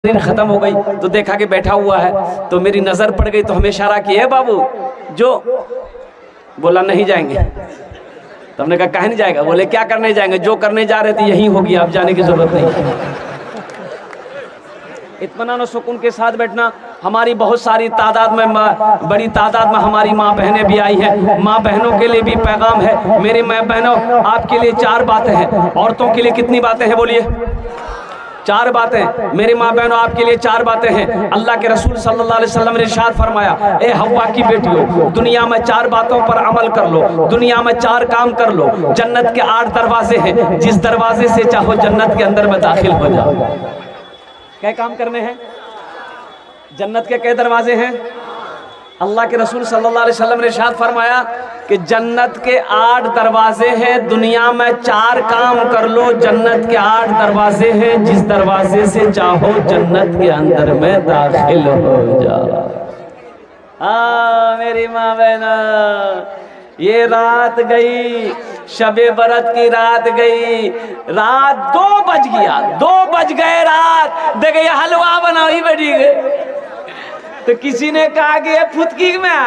खत्म हो गई तो देखा कि बैठा हुआ है, तो मेरी नजर पड़ गई तो हमें इशारा किया, बाबू जो बोला नहीं जाएंगे। तो हमने कहा कहीं नहीं जाएगा। बोले क्या करने जाएंगे? जो करने जा रहे थे यही होगी, आप जाने की जरूरत नहीं। इत्मीनान और सुकून के साथ बैठना। हमारी बहुत सारी तादाद में, बड़ी तादाद में हमारी माँ बहनें भी आई हैं। माँ बहनों के लिए भी पैगाम है। मेरी माँ बहनों, आपके लिए 4 बातें हैं। औरतों के लिए कितनी बातें हैं? बोलिए 4 बातें। मेरी माँ बहनों, आपके लिए 4 बातें हैं। अल्लाह के रसूल सल्लल्लाहु अलैहि वसल्लम ने इरशाद फरमाया, ए हव्वा की बेटियों, दुनिया में 4 बातों पर अमल कर लो, दुनिया में 4 काम कर लो। जन्नत के 8 दरवाजे हैं, जिस दरवाजे से चाहो जन्नत के अंदर में दाखिल हो जाओ। क्या काम करने हैं? जन्नत के कई दरवाजे हैं? अल्लाह के रसूल सल्लल्लाहु अलैहि वसल्लम ने इरशाद फरमाया कि जन्नत के 8 दरवाजे हैं, दुनिया में 4 काम कर लो। जन्नत के 8 दरवाजे हैं, जिस दरवाजे से चाहो जन्नत के अंदर में दाखिल हो जाओ। मेरी माँ बहना, ये रात गई, शबे बरत की रात गई, रात 2 बज गया, 2 बज गए रात। देखे हलवा बनाई बैठी गई, तो किसी ने कहा कि ये फुतकी में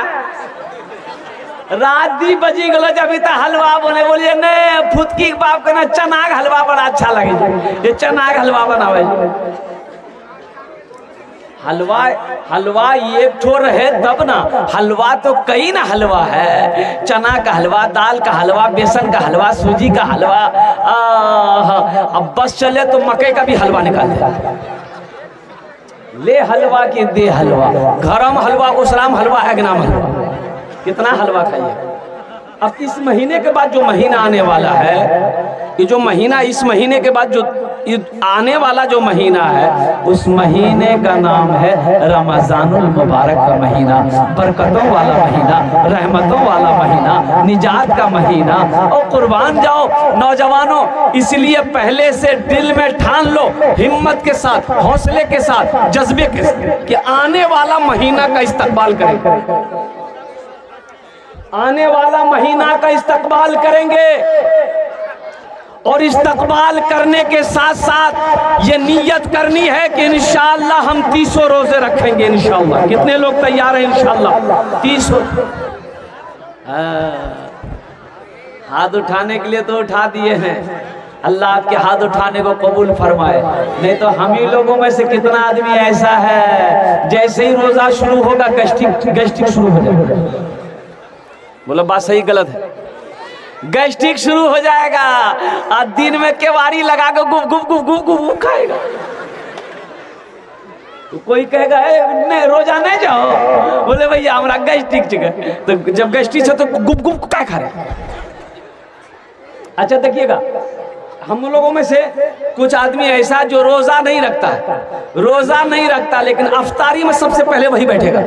रात 2 बजी गलो जब इतना हलवा बने। बोलिए नहीं, फुतकी के बाप का ना चना का हलवा बड़ा अच्छा लगे, ये चना का हलवा बनावे। हलवा एक ठोर है तब ना, हलवा तो कई ना हलवा है। चना का हलवा, दाल का हलवा, बेसन का हलवा, सूजी का हलवा। अब बस चले तो मकई का भी हलवा निकाल दे। ले हलवा की दे हलवा, गरम हलवा, उसराम हलवा, अगनाम हलवा, कितना हलवा खाइए। अब इस महीने के बाद जो महीना आने वाला है, ये जो महीना, इस महीने के बाद जो आने वाला जो महीना है, उस महीने का नाम है रमजानुल मुबारक का महीना, बरकतों वाला महीना, रहमतों वाला महीना, निजात का महीना। और कुर्बान जाओ नौजवानों, इसलिए पहले से दिल में ठान लो, हिम्मत के साथ, हौसले के साथ, जज्बे के साथ, कि आने वाला महीना का इस्तकबाल करेंगे। आने वाला महीना का इस्तकबाल करेंगे। और इस्तकबाल करने के साथ साथ ये नियत करनी है कि इंशाअल्लाह हम 300 रोजे रखेंगे इंशाअल्लाह। कितने लोग तैयार हैं इंशाअल्लाह? 300। हाथ उठाने के लिए तो उठा दिए हैं। अल्लाह आपके हाथ उठाने को कबूल फरमाए। नहीं तो हम ही लोगों में से कितना आदमी ऐसा है, जैसे ही रोजा शुरू होगा गैस्ट्रिक शुरू हो जाएगा। बोलो बात सही गलत है? गैस्ट्रिक शुरू हो जाएगा और दिन में केवाड़ी लगा के गुप गुप गुप गुप गुप खाएगा। तो कोई कहेगा नहीं रोजा नहीं जाओ, बोले भैया हमारा गैस्ट्रिक है। तो जब गैस्ट्रिक है तो गुप गुप क्या खा रहे? अच्छा देखिएगा, हम लोगों में से कुछ आदमी ऐसा जो रोजा नहीं रखता है, रोजा नहीं रखता, लेकिन अफ्तारी में सबसे पहले वही बैठेगा।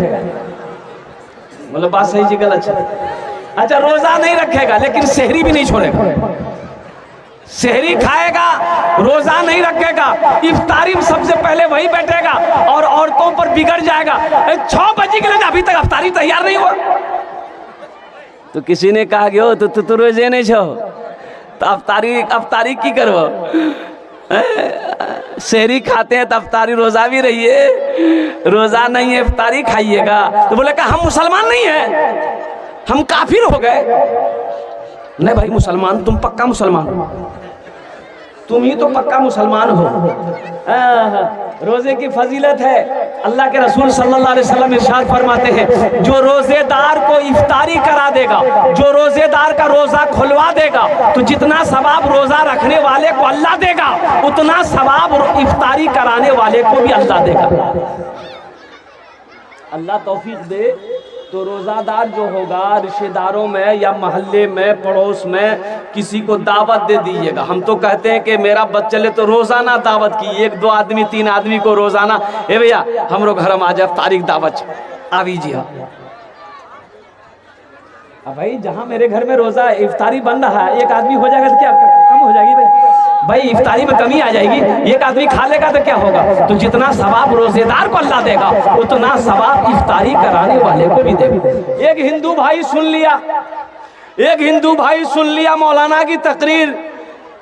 मतलब बात सही जी गलत? अच्छा रोजा नहीं रखेगा लेकिन सहरी भी नहीं छोड़ेगा, सहरी खाएगा, रोजा नहीं रखेगा, इफ्तारी में सबसे पहले वही बैठेगा और औरतों पर बिगड़ जाएगा। 6 बजे के लिए अभी तक इफ्तारी तैयार नहीं हुआ। तो किसी ने कहा कि तू रोजे नहीं छो तो अफ्तारी की करवो? सहरी खाते हैं तो अफ्तारी, रोजा भी रहिए, रोजा नहीं है इफ्तारी खाइएगा। तो बोले हम मुसलमान नहीं है, हम काफिर हो गए। नहीं भाई मुसलमान, तुम पक्का मुसलमान हो, तुम ही तो पक्का मुसलमान हो। रोजे की फजीलत है। अल्लाह के रसूल सल्लल्लाहु अलैहि वसल्लम इरशाद फरमाते हैं, जो रोजेदार को इफ्तारी करा देगा, जो रोजेदार का रोजा खुलवा देगा, तो जितना सवाब रोजा रखने वाले को अल्लाह देगा, उतना सवाब इफ्तारी कराने वाले को भी अल्लाह देगा। अल्लाह तौफीक दे। तो रोजादार जो होगा, रिश्तेदारों में या मोहल्ले में, पड़ोस में किसी को दावत दे दीजिएगा। हम तो कहते हैं कि मेरा बच्चा चले तो रोजाना दावत की, 1 2 आदमी 3 आदमी को रोजाना, ए भैया हम लोग घर में आ जाए, तारीख दावत आवीजिए। अब भाई जहां मेरे घर में रोजा इफ्तारी बन रहा है, 1 आदमी हो जाएगा तो क्या कम हो जाएगी? भाई इफ्तारी में कमी आ जाएगी। 1 आदमी खा लेगा तो क्या होगा? तो जितना सवाब रोजेदार को अल्लाह देगा, उतना सवाब इफ्तारी कराने वाले को भी देगा। एक हिंदू भाई सुन लिया मौलाना की तकरीर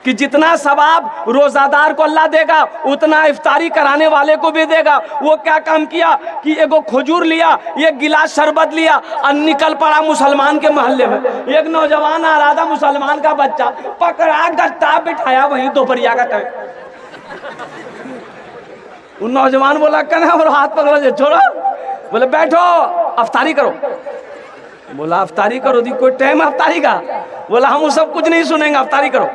कि जितना सवाब रोजादार को अल्लाह देगा उतना इफ्तारी कराने वाले को भी देगा। वो क्या काम किया कि एगो खजूर लिया, एक गिलास शरबत लिया और निकल पड़ा मुसलमान के मोहल्ले में। एक नौजवान आ रहा था, मुसलमान का बच्चा, पकड़ा गट्टा बिठाया वहीं दोपहरिया का टाइम। उन नौजवान बोला कहना और हाथ पकड़ो जे छोड़ो, बोले बैठो अफ्तारी करो। बोला अफ्तारी करो दी कोई टाइम है अफ्तारी का? बोला हम वो सब कुछ नहीं सुनेंगे, अफ्तारी करो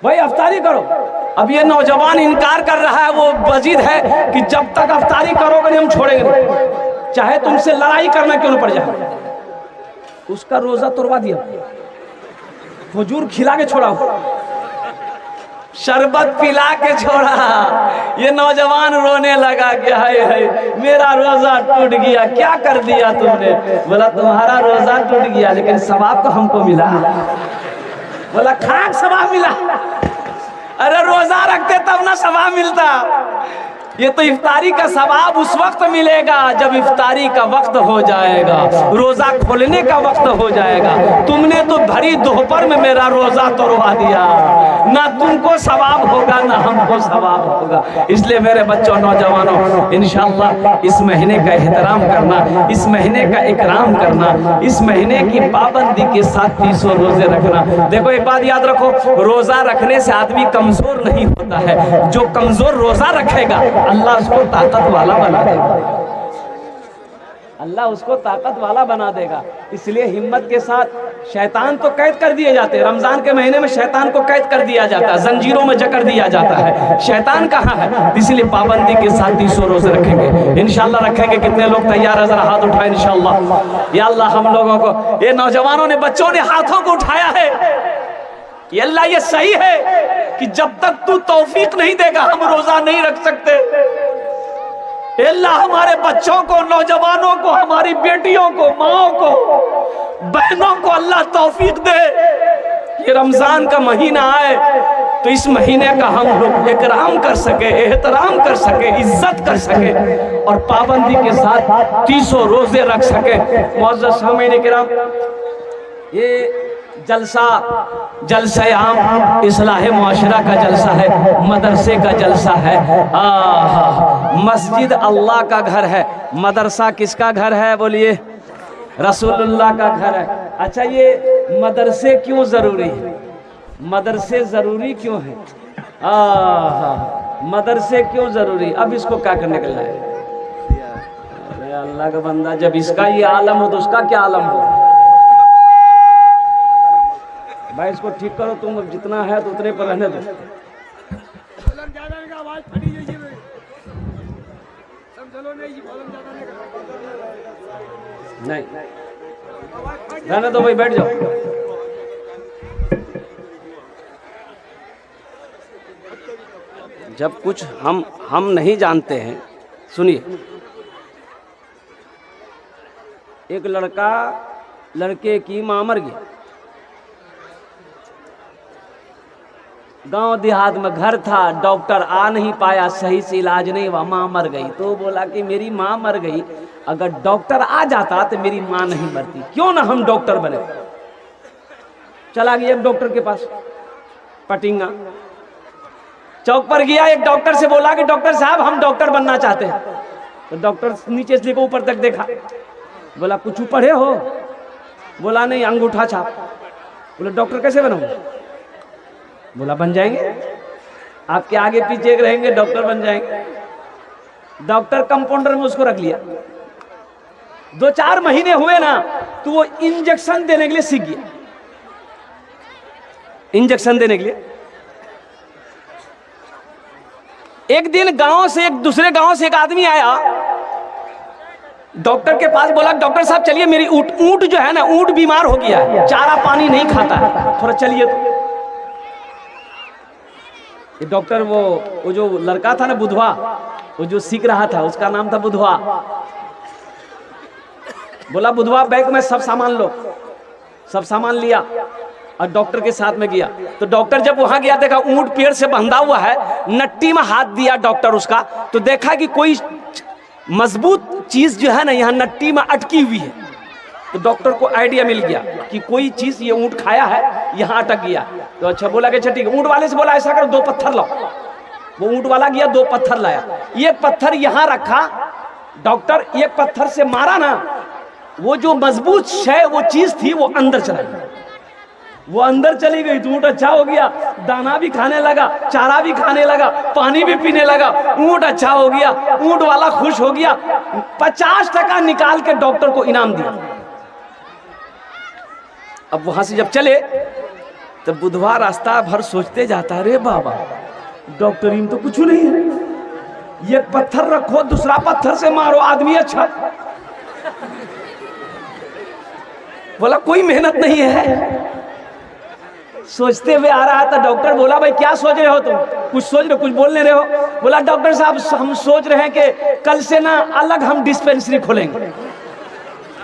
भाई, अफ्तारी करो। अब ये नौजवान इनकार कर रहा है, वो वजीद है कि जब तक अफ्तारी करोगे नहीं हम छोड़ेंगे नहीं, चाहे तुमसे लड़ाई करना क्यों न पड़ जाए। उसका रोजा तोड़वा दिया, हुजूर खिला के छोड़ा, शरबत पिला के छोड़ा। ये नौजवान रोने लगा कि हाय हाय मेरा रोजा टूट गया, क्या कर दिया तुमने? बोला तुम्हारा रोजा टूट गया लेकिन सवाब तो हमको मिला। बोला खाक सवाब मिला? अरे रोजा रखते तब ना सवाब मिलता। ये तो इफ्तारी का सवाब उस वक्त मिलेगा जब इफ्तारी का वक्त हो जाएगा, रोजा खोलने का वक्त हो जाएगा। तुमने तो भरी दोपहर में मेरा रोजा तोड़वा दिया, ना तुमको सवाब होगा ना हमको सवाब होगा। इसलिए मेरे बच्चों नौजवानों, इंशाअल्लाह इस महीने का एहतराम करना, इस महीने का इकराम करना, इस महीने की पाबंदी के साथ 300 रोजे रखना। देखो एक बात याद रखो, रोजा रखने से आदमी कमजोर नहीं होता है। जो कमजोर रोजा रखेगा अल्लाह उसको ताकत वाला बना देगा, अल्लाह उसको ताकत वाला बना देगा। इसलिए हिम्मत के साथ, शैतान तो कैद कर दिए जाते हैं, रमजान के महीने में शैतान को कैद कर दिया जाता है, जंजीरों में जकड़ दिया जाता है। शैतान कहाँ है? इसलिए पाबंदी के साथ 300 रोजे रखेंगे, इंशाल्लाह रखेंगे। कितने लोग तैयार है? जरा हाथ उठाए इंशाल्लाह। या अल्लाह हम लोगों को, ये नौजवानों ने, बच्चों ने हाथों को उठाया है, ये अल्लाह ये सही है कि जब तक तू तौफीक नहीं देगा हम रोजा नहीं रख सकते। अल्लाह हमारे बच्चों को, नौजवानों को, हमारी बेटियों को, माओ को, बहनों को अल्लाह तौफीक दे। ये रमजान का महीना आए तो इस महीने का हम लोग इकराम कर सके, एहतराम कर सके, इज्जत कर सके और पाबंदी के साथ 300 रोजे रख सके। मुअज़्ज़ज़ सामीन किराम, ये जलसा आम इस्लाह मुआशरा का जलसा है, मदरसे का जलसा है। मस्जिद अल्लाह का घर है, मदरसा किसका घर है? बोलिए रसूलुल्लाह का घर है। अच्छा, ये मदरसे क्यों जरूरी है? मदरसे जरूरी क्यों है? मदरसे क्यों जरूरी? अब इसको क्या करने के लिए? अरे अल्लाह का बंदा, जब इसका ये आलम हो तो उसका क्या आलम हो? भाई इसको ठीक करो, तुम जितना है तो उतने पर रहने दो। नहीं रहने दो भाई, बैठ जाओ। जब कुछ हम नहीं जानते हैं, सुनिए, एक लड़का, लड़के की मां मर गई, गांव देहात में घर था, डॉक्टर आ नहीं पाया, सही से इलाज नहीं हुआ, माँ मर गई। तो बोला कि मेरी माँ मर गई, अगर डॉक्टर आ जाता तो मेरी माँ नहीं मरती, क्यों ना हम डॉक्टर बने। चला गया एक डॉक्टर के पास, पटिंगा चौक पर गया, एक डॉक्टर से बोला कि डॉक्टर साहब हम डॉक्टर बनना चाहते हैं। तो डॉक्टर नीचे से लेकर ऊपर तक देखा, बोला कुछ पढ़े हो? बोला नहीं, अंगूठा छाप। बोला डॉक्टर कैसे बनाऊं? बोला बन जाएंगे, आपके आगे पीछे रहेंगे, डॉक्टर बन जाएंगे। डॉक्टर कंपाउंडर में उसको रख लिया। 2-4 महीने हुए ना तो वो इंजेक्शन देने के लिए सीख गया, इंजेक्शन देने के लिए। एक दिन गांव से, एक दूसरे गांव से एक आदमी आया डॉक्टर के पास, बोला डॉक्टर साहब चलिए, मेरी ऊंट जो है ना, ऊंट बीमार हो गया है, चारा पानी नहीं खाता है, थोड़ा चलिए। तो डॉक्टर, वो जो लड़का था ना बुधवा, वो जो सीख रहा था, उसका नाम था बुधवा। बोला बुधवा बैग में सब सामान लो, सब सामान लिया और डॉक्टर के साथ में गया। तो डॉक्टर जब वहां गया, देखा ऊंट पेड़ से बंधा हुआ है, नट्टी में हाथ दिया डॉक्टर उसका, तो देखा कि कोई मजबूत चीज जो है ना यहाँ नट्टी में अटकी हुई है। तो डॉक्टर को आइडिया मिल गया कि कोई चीज ये ऊंट खाया है, यहाँ अटक गया। तो अच्छा बोला कि अच्छा ठीक है, ऊंट वाले से बोला ऐसा करो 2 पत्थर लाओ। वो ऊंट वाला गया 2 पत्थर लाया, एक पत्थर यहाँ रखा, डॉक्टर एक पत्थर से मारा ना, वो जो मजबूत शय वो चीज थी वो अंदर चला गई, वो अंदर चली गई। तो ऊंट अच्छा हो गया, दाना भी खाने लगा, चारा भी खाने लगा, पानी भी पीने लगा, ऊंट अच्छा हो गया, ऊंट वाला खुश हो गया। 50% निकाल के डॉक्टर को इनाम दिया। अब वहां से जब चले तब बुधवार रास्ता भर सोचते जाता, अरे बाबा डॉक्टरी में तो कुछ नहीं है, ये पत्थर रखो दूसरा पत्थर से मारो, आदमी अच्छा। बोला कोई मेहनत नहीं है। सोचते हुए आ रहा था, डॉक्टर बोला भाई क्या सोच रहे हो तुम? कुछ सोच रहे हो, कुछ बोल नहीं रहे हो? बोला डॉक्टर साहब हम सोच रहे हैं कि कल से ना अलग हम डिस्पेंसरी खोलेंगे।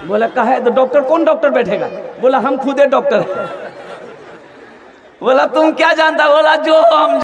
बोला कहा है? तो डॉक्टर कौन डॉक्टर बैठेगा? बोला हम खुद डॉक्टर। बोला तुम क्या जानता? बोला जो हम